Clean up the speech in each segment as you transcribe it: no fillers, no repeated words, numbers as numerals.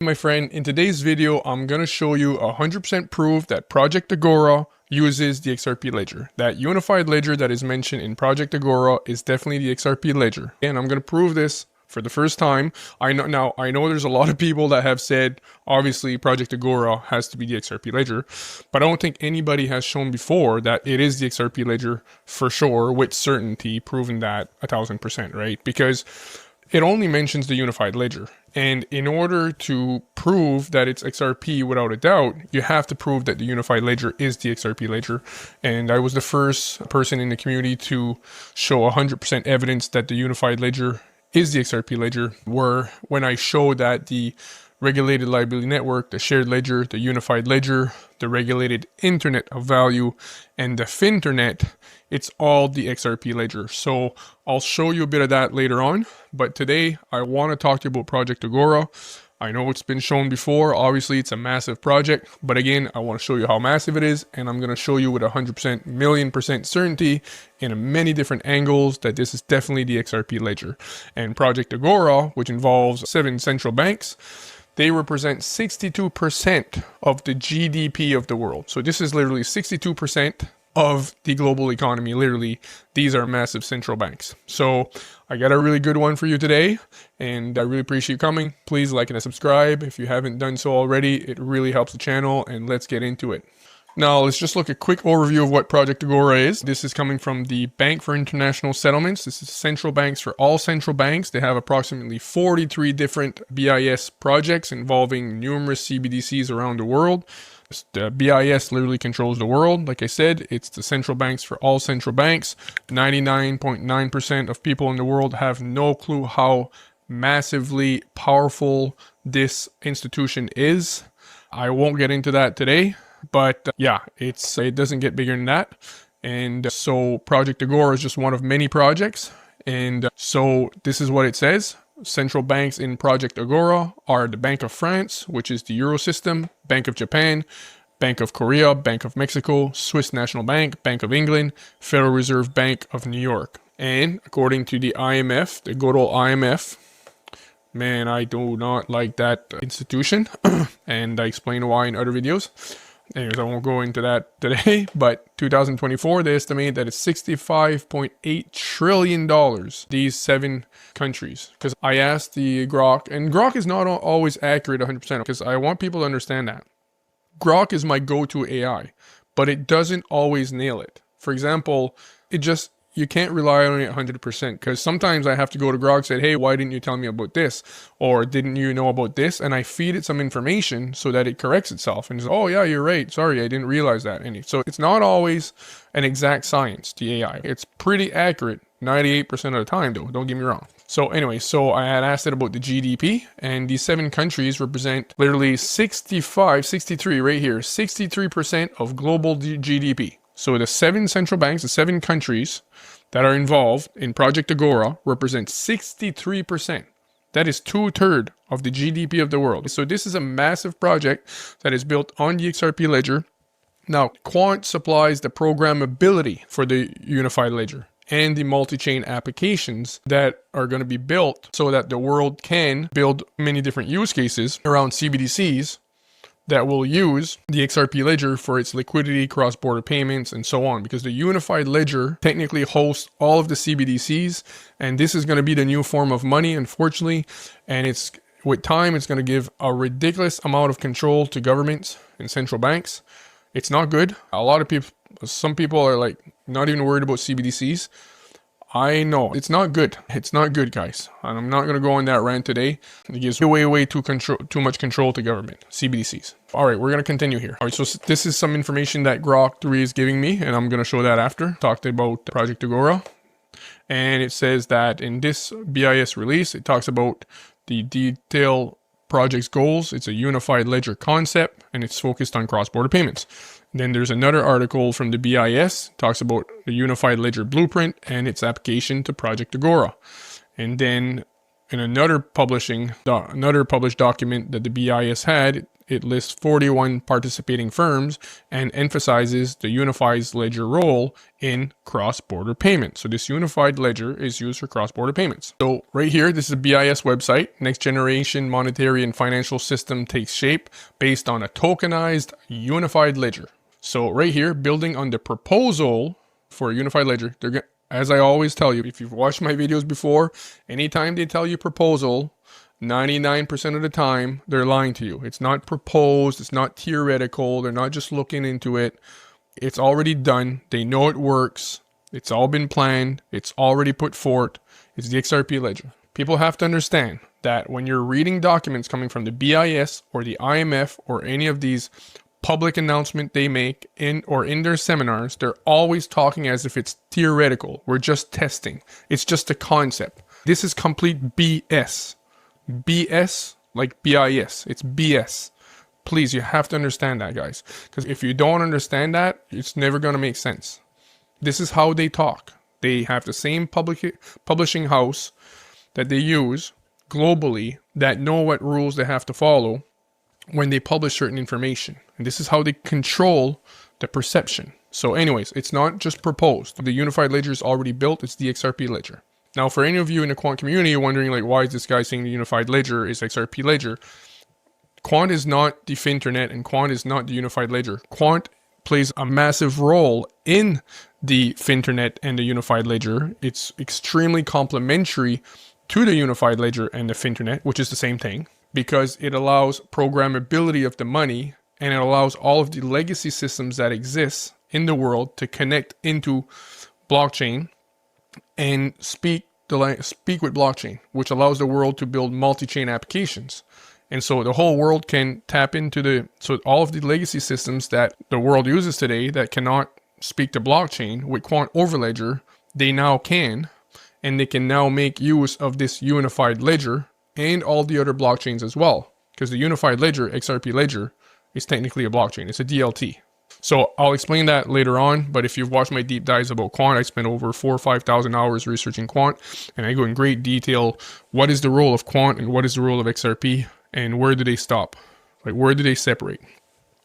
My friend, in today's video, I'm going to show you 100% proof that Project Agora uses the XRP ledger. That unified ledger that is mentioned in Project Agora is definitely the XRP ledger. And I'm going to prove this for the first time. I know there's a lot of people that have said, obviously, Project Agora has to be the XRP ledger, but I don't think anybody has shown before that it is the XRP ledger for sure, with certainty, proven that 1000%, right? Because it only mentions the unified ledger. And in order to prove that it's XRP without a doubt, you have to prove that the unified ledger is the XRP ledger. And I was the first person in the community to show 100% evidence that the unified ledger is the XRP ledger, where when I showed that the regulated liability network, the shared ledger, the unified ledger, the regulated internet of value, and the finternet, it's all the XRP ledger. So I'll show you a bit of that later on, but today I want to talk to you about Project Agora. I know it's been shown before. Obviously, it's a massive project, but again, I want to show you how massive it is, and I'm going to show you with 100% million% certainty in many different angles that this is definitely the XRP ledger. And Project Agora, which involves 7 central banks, they represent 62% of the GDP of the world. So this is literally 62% of the global economy. Literally, these are massive central banks. So I got a really good one for you today, and I really appreciate you coming. Please like and subscribe if you haven't done so already. It really helps the channel, and let's get into it. Now, let's just look at a quick overview of what Project Agora is. This is coming from the Bank for International Settlements. This is central banks for all central banks. They have approximately 43 different BIS projects involving numerous CBDCs around the world. The BIS literally controls the world. Like I said, it's the central banks for all central banks. 99.9% of people in the world have no clue how massively powerful this institution is. I won't get into that today. But yeah, it doesn't get bigger than that. And so Project Agora is just one of many projects. And so this is what it says. Central banks in Project Agora are the Bank of France, which is the Euro system, Bank of Japan, Bank of Korea, Bank of Mexico, Swiss National Bank, Bank of England, Federal Reserve Bank of New York. And according to the IMF, the good old IMF, man, I do not like that institution. And I explain why in other videos. Anyways, I won't go into that today, but 2024, they estimate that it's $65.8 trillion, these 7 countries. Because I asked the Grok, and Grok is not always accurate 100%, because I want people to understand that. Grok is my go-to AI, but it doesn't always nail it. For example, you can't rely on it 100%, because sometimes I have to go to Grok and say, hey, why didn't you tell me about this? Or didn't you know about this? And I feed it some information so that it corrects itself and says, oh yeah, you're right. Sorry, I didn't realize that. And so it's not always an exact science, the AI. It's pretty accurate 98% of the time though, don't get me wrong. So anyway, so I had asked it about the GDP, and these 7 countries represent literally 63 right here, 63% of global GDP. So the 7 central banks, the 7 countries that are involved in Project Agora represent 63%. That is 2/3 of the GDP of the world. So this is a massive project that is built on the XRP ledger. Now, Quant supplies the programmability for the unified ledger and the multi-chain applications that are going to be built so that the world can build many different use cases around CBDCs that will use the XRP ledger for its liquidity, cross-border payments, and so on. Because the unified ledger technically hosts all of the CBDCs, and this is going to be the new form of money, unfortunately. And with time, it's going to give a ridiculous amount of control to governments and central banks. It's not good. Some people are like not even worried about CBDCs. I know it's not good. It's not good, guys. And I'm not going to go on that rant today. It gives way too much control to government, CBDCs. All right, we're going to continue here. All right, so this is some information that Grok 3 is giving me, and I'm going to show that after. Talked about Project Agora. And it says that in this BIS release, it talks about the detailed project's goals. It's a unified ledger concept, and it's focused on cross-border payments. Then there's another article from the BIS, talks about the unified ledger blueprint and its application to Project Agora. And then in another published document that the BIS had, it lists 41 participating firms and emphasizes the unified ledger role in cross-border payments. So this unified ledger is used for cross-border payments. So right here, this is a BIS website. Next generation monetary and financial system takes shape based on a tokenized unified ledger. So right here, building on the proposal for a unified ledger, as I always tell you, if you've watched my videos before, anytime they tell you proposal, 99% of the time, they're lying to you. It's not proposed, it's not theoretical, they're not just looking into it. It's already done, they know it works, it's all been planned, it's already put forth, it's the XRP ledger. People have to understand that when you're reading documents coming from the BIS or the IMF or any of these public announcement they make in their seminars, they're always talking as if it's theoretical. We're just testing. It's just a concept. This is complete BS. BS like BIS. It's BS. Please, you have to understand that, guys. Because if you don't understand that, it's never going to make sense. This is how they talk. They have the same publishing house that they use globally that know what rules they have to follow when they publish certain information. And this is how they control the perception. So anyways, it's not just proposed. The unified ledger is already built. It's the XRP ledger. Now, for any of you in the Quant community wondering, like, why is this guy saying the unified ledger is XRP ledger? Quant is not the Finternet and Quant is not the unified ledger. Quant plays a massive role in the Finternet and the unified ledger. It's extremely complementary to the unified ledger and the Finternet, which is the same thing, because it allows programmability of the money and it allows all of the legacy systems that exist in the world to connect into blockchain and speak with blockchain, which allows the world to build multi-chain applications. And so the whole world can tap into so all of the legacy systems that the world uses today that cannot speak to blockchain with Quant over Ledger, they now can, and they can now make use of this unified ledger and all the other blockchains as well. Because the unified ledger, XRP ledger, is technically a blockchain. It's a DLT. So I'll explain that later on, but if you've watched my deep dives about Quant, I spent over 4,000 or 5,000 hours researching Quant, and I go in great detail what is the role of Quant and what is the role of XRP and where do they stop? Like, where do they separate?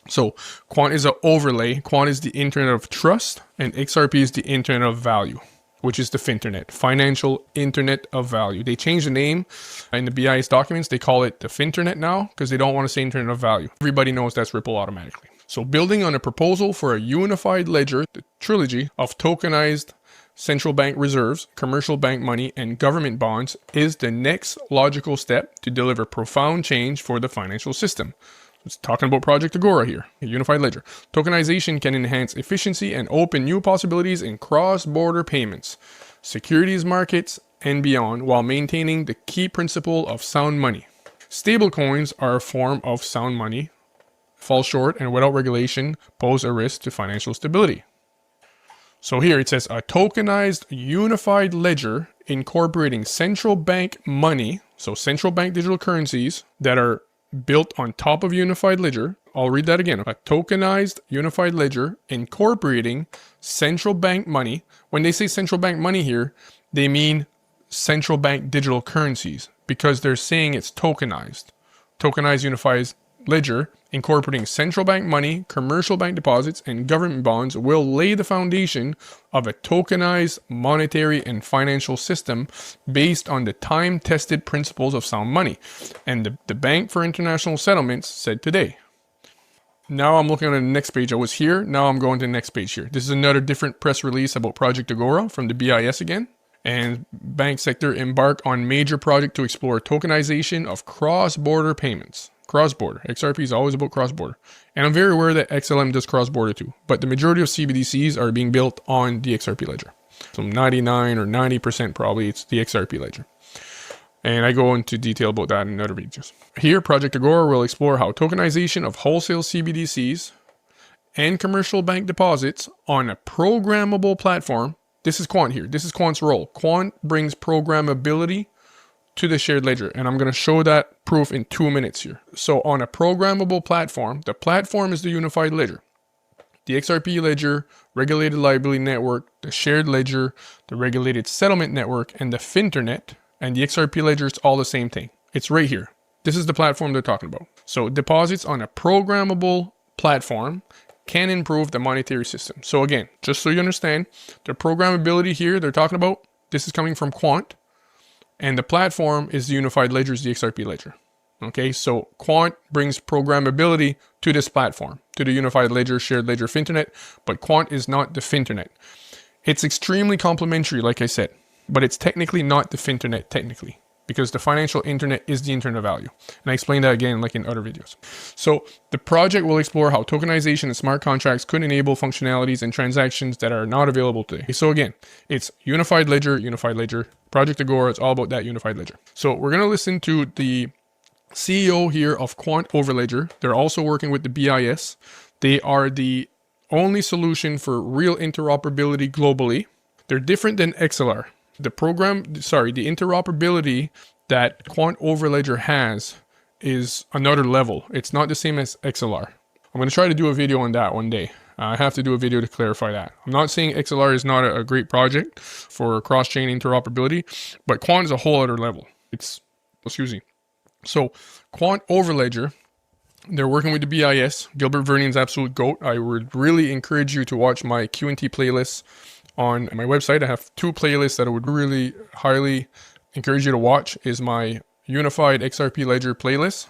So Quant is an overlay, Quant is the internet of trust, and XRP is the internet of value, which is the Finternet, financial internet of value. They changed the name in the BIS documents. They call it the Finternet now because they don't want to say internet of value. Everybody knows that's Ripple automatically. So building on a proposal for a unified ledger, the trilogy of tokenized central bank reserves, commercial bank money, and government bonds is the next logical step to deliver profound change for the financial system. It's talking about Project Agora here, a unified ledger. Tokenization can enhance efficiency and open new possibilities in cross-border payments, securities markets, and beyond, while maintaining the key principle of sound money. Stablecoins are a form of sound money, fall short, and without regulation, pose a risk to financial stability. So here it says a tokenized unified ledger incorporating central bank money, so central bank digital currencies that are built on top of unified ledger. I'll read that again. A tokenized unified ledger incorporating central bank money. When they say central bank money here, they mean central bank digital currencies because they're saying it's tokenized. Tokenized unified ledger incorporating central bank money, commercial bank deposits, and government bonds will lay the foundation of a tokenized monetary and financial system based on the time-tested principles of sound money. And the Bank for International Settlements said today. Now I'm looking at the next page. I was here. Now I'm going to the next page here. This is another different press release about Project Agora from the BIS again. And bank sector embark on major project to explore tokenization of cross-border payments. Cross-border. XRP is always about cross-border. And I'm very aware that XLM does cross-border too. But the majority of CBDCs are being built on the XRP ledger. So 99 or 90% probably it's the XRP ledger. And I go into detail about that in other videos. Here, Project Agora will explore how tokenization of wholesale CBDCs and commercial bank deposits on a programmable platform. This is Quant here. This is Quant's role. Quant brings programmability to the shared ledger, and I'm going to show that proof in 2 minutes here. So on a programmable platform, the platform is the unified ledger. The XRP ledger, regulated liability network, the shared ledger, the regulated settlement network, and the Finternet, and the XRP ledger is all the same thing. It's right here. This is the platform they're talking about. So deposits on a programmable platform can improve the monetary system. So again, just so you understand, the programmability here they're talking about, this is coming from Quant, and the platform is the unified ledger, the XRP ledger. Okay, so Quant brings programmability to this platform, to the unified ledger, shared ledger Finternet, but Quant is not the Finternet. It's extremely complementary, like I said, but it's technically not the Finternet technically, because the financial internet is the internet value. And I explained that again, like in other videos. So the project will explore how tokenization and smart contracts could enable functionalities and transactions that are not available today. So again, it's unified ledger, Project Agora, it's all about that unified ledger. So we're going to listen to the CEO here of Quant Overledger. They're also working with the BIS. They are the only solution for real interoperability globally. They're different than XLR. The interoperability that Quant Overledger has is another level. It's not the same as XLR. I'm going to try to do a video on that one day. I have to do a video to clarify that. I'm not saying XLR is not a great project for cross-chain interoperability, but Quant is a whole other level. So Quant Overledger, they're working with the BIS, Gilbert Vernian's absolute GOAT. I would really encourage you to watch my Q&T playlists on my website. I have 2 playlists that I would really highly encourage you to watch. Is my unified XRP ledger playlist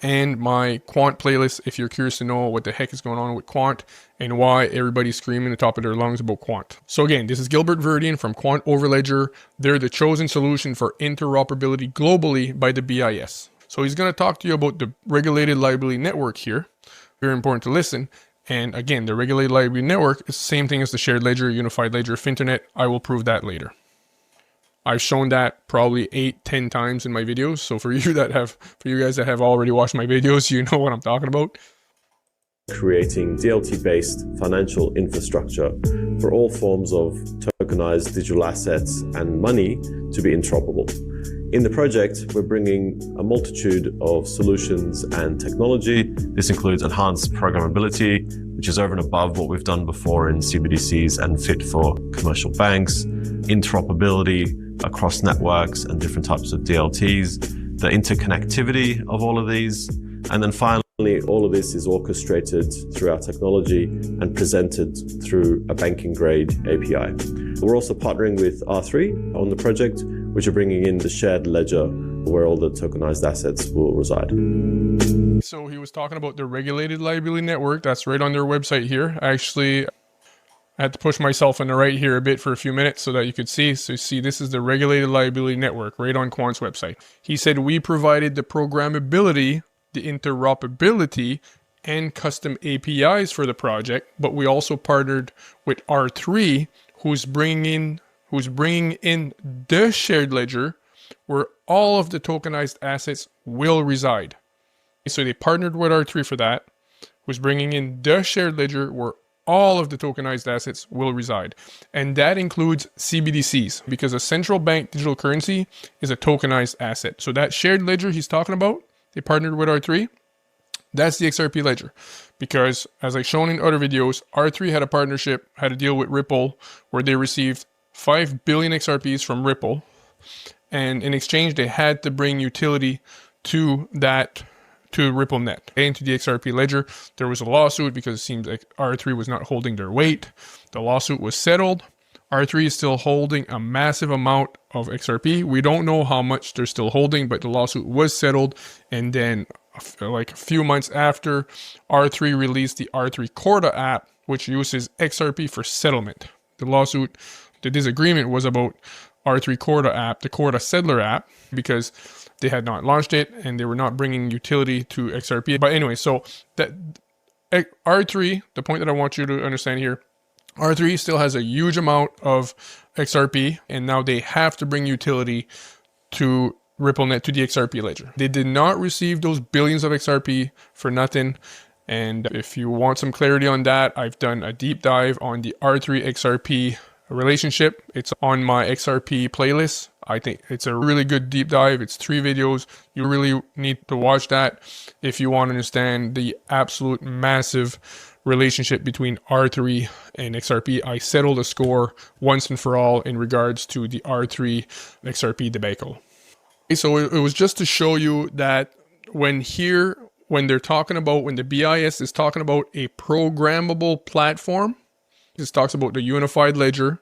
and my Quant playlist if you're curious to know what the heck is going on with Quant and why everybody's screaming at the top of their lungs about Quant. So again, this is Gilbert Verdian from Quant Overledger. They're the chosen solution for interoperability globally by the BIS. So he's going to talk to you about the regulated liability network here. Very important to listen. And again, the regulated liability network is the same thing as the shared ledger, unified ledger, Finternet. I will prove that later. I've shown that probably 8-10 times in my videos. So for you guys that have already watched my videos, you know what I'm talking about. Creating DLT-based financial infrastructure for all forms of tokenized digital assets and money to be interoperable. In the project, we're bringing a multitude of solutions and technology. This includes enhanced programmability, which is over and above what we've done before in CBDCs and fit for commercial banks, interoperability across networks and different types of DLTs, the interconnectivity of all of these, and then finally, all of this is orchestrated through our technology and presented through a banking-grade API. We're also partnering with R3 on the project, which are bringing in the shared ledger where all the tokenized assets will reside. So he was talking about the regulated liability network. That's right on their website here. Actually, I had to push myself on the right here a bit for a few minutes so that you could see. So you see, this is the regulated liability network right on Quant's website. He said, we provided the programmability, the interoperability, and custom APIs for the project, but we also partnered with R3, who's bringing in the shared ledger where all of the tokenized assets will reside. So they partnered with R3 for that, who's bringing in the shared ledger where all of the tokenized assets will reside. And that includes CBDCs, because a central bank digital currency is a tokenized asset. So that shared ledger he's talking about, they partnered with R3. That's the XRP ledger, because as I've shown in other videos, R3 had a deal with Ripple where they received 5 billion XRPs from Ripple, and in exchange they had to bring utility to RippleNet and to the XRP ledger. There was a lawsuit because it seems like R3 was not holding their weight. The lawsuit was settled. R3 is still holding a massive amount of XRP. We don't know how much they're still holding, but the lawsuit was settled. And then like a few months after, R3 released the R3 Corda app, which uses XRP for settlement. The disagreement was about R3 Corda app, the Corda Settler app, because they had not launched it and they were not bringing utility to XRP. But anyway, so that R3, the point that I want you to understand here, R3 still has a huge amount of XRP, and now they have to bring utility to RippleNet, to the XRP ledger. They did not receive those billions of XRP for nothing. And if you want some clarity on that, I've done a deep dive on the R3 XRP relationship. It's on my XRP playlist. I think it's a really good deep dive. It's 3 videos. You really need to watch that if you want to understand the absolute massive relationship between R3 and XRP. I settled a score once and for all in regards to the R3 XRP debacle. So it was just to show you that when they're talking about, when the BIS is talking about a programmable platform, this talks about the unified ledger.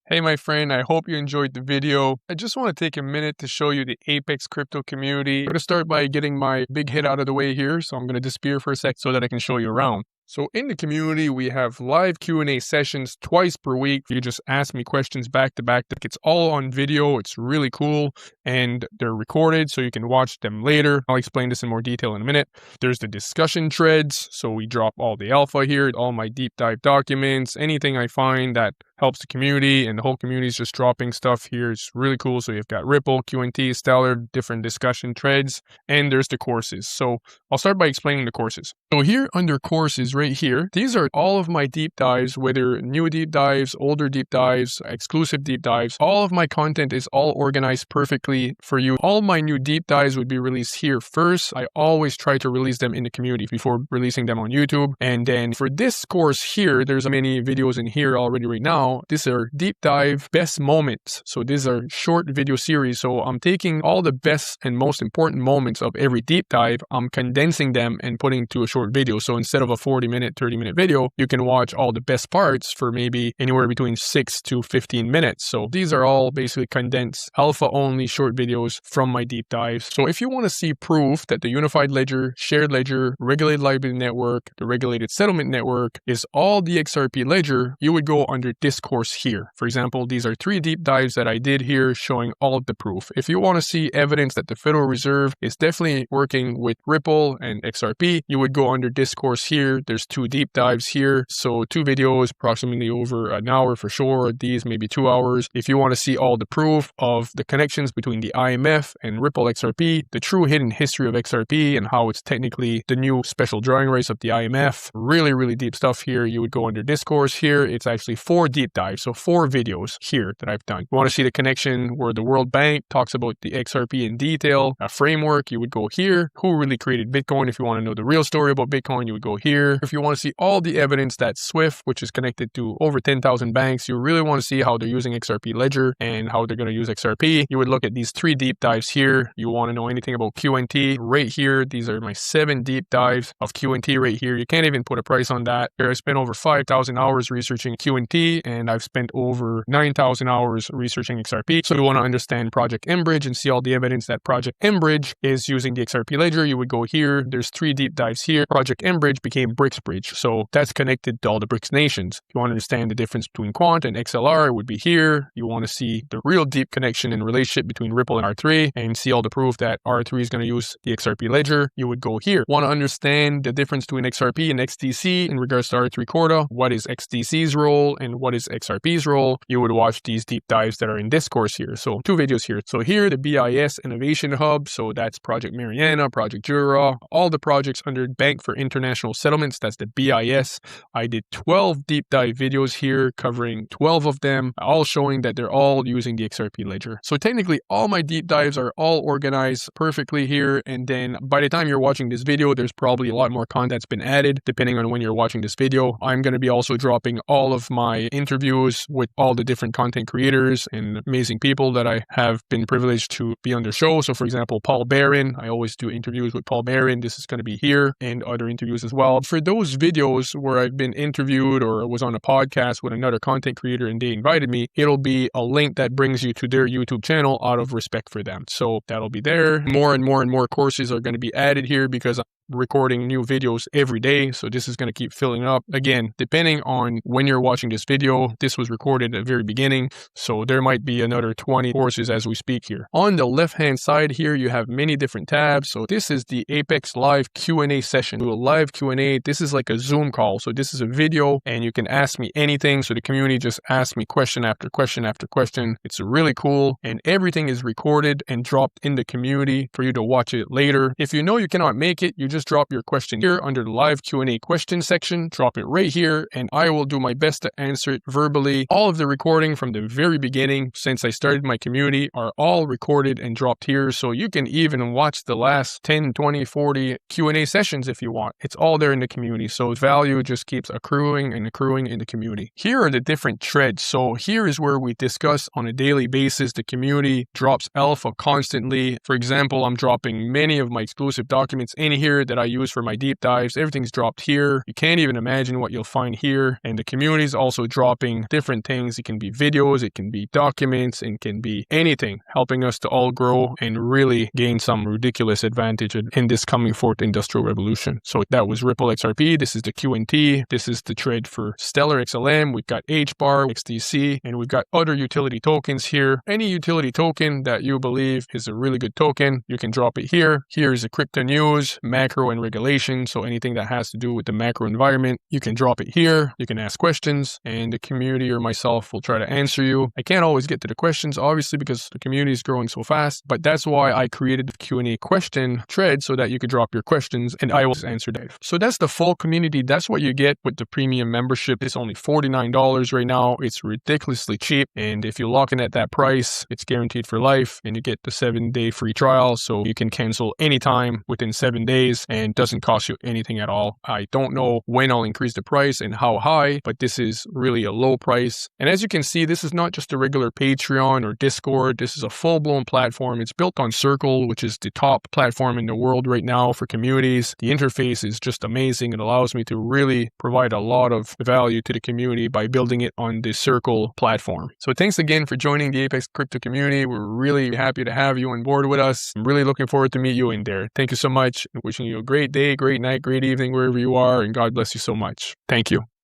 Hey my friend, I hope you enjoyed the video. I just want to take a minute to show you the Apex crypto community. I'm going to start by getting my big hit out of the way here. So I'm going to disappear for a sec so that I can show you around. So in the community, we have live Q&A sessions twice per week. You just ask me questions back to back. It's all on video. It's really cool. And they're recorded so you can watch them later. I'll explain this in more detail in a minute. There's the discussion threads. So we drop all the alpha here, all my deep dive documents, anything I find that helps the community, and the whole community is just dropping stuff here. It's really cool. So you've got Ripple, QNT, Stellar, different discussion threads, and there's the courses. So I'll start by explaining the courses. So here under courses right here, these are all of my deep dives, whether new deep dives, older deep dives, exclusive deep dives. All of my content is all organized perfectly for you. All my new deep dives would be released here first. I always try to release them in the community before releasing them on YouTube. And then for this course here, there's many videos in here already right now. These are deep dive best moments. So these are short video series. So I'm taking all the best and most important moments of every deep dive. I'm condensing them and putting to a short video. So instead of a 40-minute, 30-minute video, you can watch all the best parts for maybe anywhere between 6 to 15 minutes. So these are all basically condensed alpha only short videos from my deep dives. So if you want to see proof that the unified ledger, shared ledger, regulated liability network, the regulated settlement network is all the XRP ledger, you would go under this course here. For example, these are 3 deep dives that I did here showing all of the proof. If you want to see evidence that the Federal Reserve is definitely working with Ripple and XRP, you would go under this course here. There's 2 deep dives here. So 2 videos, approximately over an hour for sure. These maybe 2 hours. If you want to see all the proof of the connections between the IMF and Ripple XRP, the true hidden history of XRP and how it's technically the new special drawing rights of the IMF, really, really deep stuff here. You would go under this course here. It's actually 4 deep dive. So 4 videos here that I've done. You want to see the connection where the World Bank talks about the XRP in detail, a framework, you would go here. Who really created Bitcoin? If you want to know the real story about Bitcoin, you would go here. If you want to see all the evidence that SWIFT, which is connected to over 10,000 banks, you really want to see how they're using XRP Ledger and how they're going to use XRP, you would look at these 3 deep dives here. You want to know anything about QNT right here. These are my 7 deep dives of QNT right here. You can't even put a price on that. Here I spent over 5,000 hours researching QNT, and I've spent over 9,000 hours researching XRP. So you want to understand Project Enbridge and see all the evidence that Project Enbridge is using the XRP Ledger. You would go here. There's 3 deep dives here. Project Enbridge became BRICS-Bridge. So that's connected to all the BRICS nations. If you want to understand the difference between Quant and XLR, it would be here. You want to see the real deep connection and relationship between Ripple and R3 and see all the proof that R3 is going to use the XRP Ledger. You would go here. Want to understand the difference between XRP and XDC in regards to R3 Corda? What is XDC's role and what is XRP's role? You would watch these deep dives that are in this course here. So 2 videos here. So here, the BIS Innovation Hub. So that's Project Mariana, Project Agora, all the projects under Bank for International Settlements. That's the BIS. I did 12 deep dive videos here covering 12 of them, all showing that they're all using the XRP Ledger. So technically, all my deep dives are all organized perfectly here. And then by the time you're watching this video, there's probably a lot more content that's been added depending on when you're watching this video. I'm going to be also dropping all of my interviews with all the different content creators and amazing people that I have been privileged to be on their show. So for example, Paul Barron, I always do interviews with Paul Barron. This is going to be here, and other interviews as well. For those videos where I've been interviewed or was on a podcast with another content creator and they invited me, it'll be a link that brings you to their YouTube channel out of respect for them. So that'll be there. More and more and more courses are going to be added here because recording new videos every day. So this is going to keep filling up. Again, depending on when you're watching this video, this was recorded at the very beginning. So there might be another 20 courses as we speak here. On the left-hand side here, you have many different tabs. So this is the Apex live Q&A session. Do a live Q&A. This is like a Zoom call. So this is a video and you can ask me anything. So the community just asks me question after question after question. It's really cool. And everything is recorded and dropped in the community for you to watch it later. If you know you cannot make it, you just drop your question here under the live Q&A question section. Drop it right here, and I will do my best to answer it verbally. All of the recording from the very beginning, since I started my community, are all recorded and dropped here, so you can even watch the last 10, 20, 40 Q&A sessions if you want. It's all there in the community, so value just keeps accruing and accruing in the community. Here are the different threads. So here is where we discuss on a daily basis. The community drops alpha constantly. For example, I'm dropping many of my exclusive documents in here that I use for my deep dives. Everything's dropped here. You can't even imagine what you'll find here. And the community is also dropping different things. It can be videos, it can be documents, it can be anything, helping us to all grow and really gain some ridiculous advantage in this coming fourth industrial revolution. So that was Ripple XRP. This is the QNT. This is the thread for Stellar XLM. We've got HBAR, XDC, and we've got other utility tokens here. Any utility token that you believe is a really good token, you can drop it here. Here is the crypto news, macro and regulation. So anything that has to do with the macro environment, you can drop it here. You can ask questions and the community or myself will try to answer you. I can't always get to the questions, obviously, because the community is growing so fast, but that's why I created the Q&A question thread so that you could drop your questions and I will answer that. So that's the full community. That's what you get with the premium membership. It's only $49 right now. It's ridiculously cheap. And if you lock in at that price, it's guaranteed for life and you get the 7-day free trial. So you can cancel anytime within 7 days and it doesn't cost you anything at all. I don't know when I'll increase the price and how high, but this is really a low price. And as you can see, this is not just a regular Patreon or Discord. This is a full-blown platform. It's built on Circle, which is the top platform in the world right now for communities. The interface is just amazing. It allows me to really provide a lot of value to the community by building it on the Circle platform. So thanks again for joining the Apex Crypto community. We're really happy to have you on board with us. I'm really looking forward to meet you in there. Thank you so much. Wishing you a great day, great night, great evening, wherever you are, and God bless you so much. Thank you.